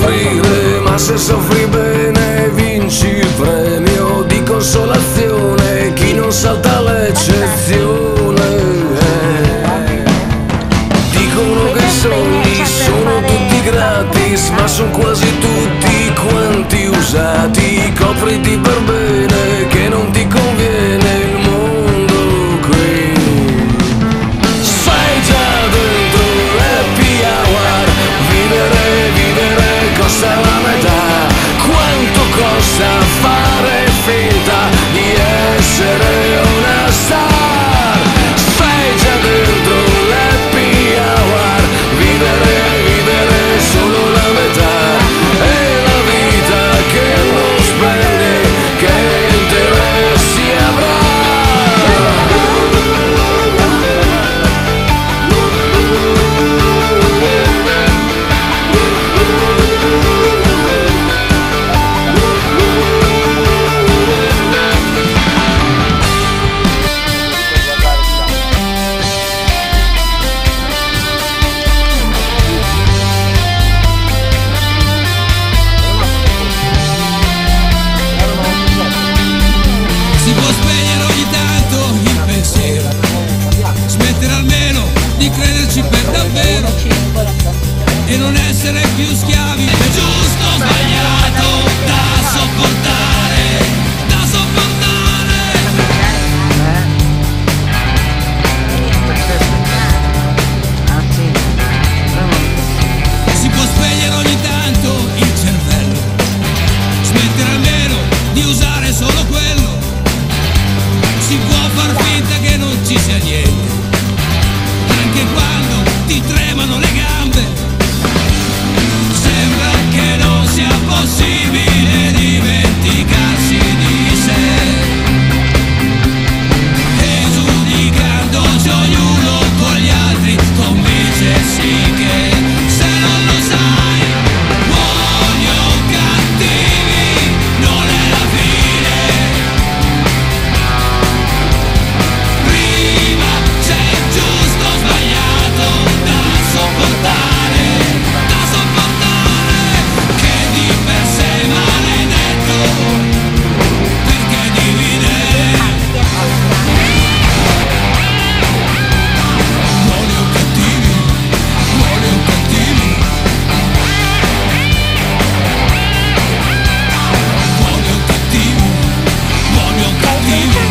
soffrire, ma se soffri bene vinci il premio di consolazione, chi non salta l'eccezione. Dicono che i sogni sono tutti gratis, ma sono quasi tutti quanti usati. Copriti per bene che non ti conviene il mondo qui. Sei già dentro l'happy hour, vivere costa la metà. Quanto costa fare finta di essere una star? Sei già dentro l'happy hour, vivere solo la metà. E la vita che non spendi, che interessi avrà? Si può spegnere ogni tanto il pensiero, smettere almeno di crederci per davvero e non essere più schiavi. È giusto o sbagliato da sopportare, da sopportare. Si può spegnere ogni tanto il cervello, smettere almeno di usare solo quello. Si può far finta che non ci sia niente, anche quando ti tremano le gambe. Sembra che non sia possibile dimenticarsi di sé, e giudicandoci ognuno con gli altri convincersi che se non lo sai, buoni o cattivi, non è la fine. Prima c'è giusto o sbagliato da sopportare, che di per sé maledetto, perché dividere. Buoni o cattivi, buoni o cattivi, buoni o cattivi, buoni o cattivi.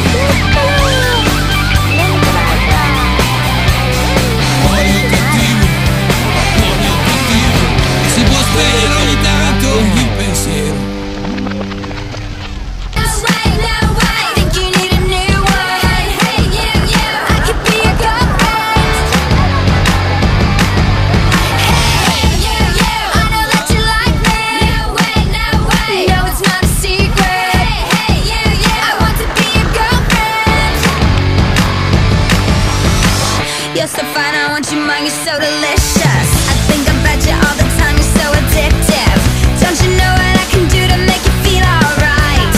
Buoni o cattivi, buoni o cattivi. Si può spegnere ogni tanto il pensiero. Think you need a new one. Hey you, I could be your girlfriend. Hey you, I know that you like me. No way, no, it's not a secret. Hey you, I want to be your girlfriend. You're so fine, I want you mine, you're so delicious. I think about you all the time, you're so addictive. Don't you know what I can do to make you feel alright?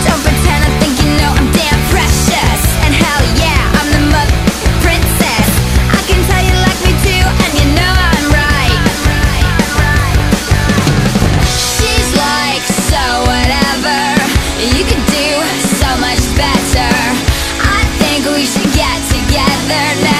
Don't pretend I think you know I'm damn precious. And hell yeah, I'm the mother princess. I can tell you like me too, and you know I'm right. She's like, so whatever, you could do so much better. I think we should get together now.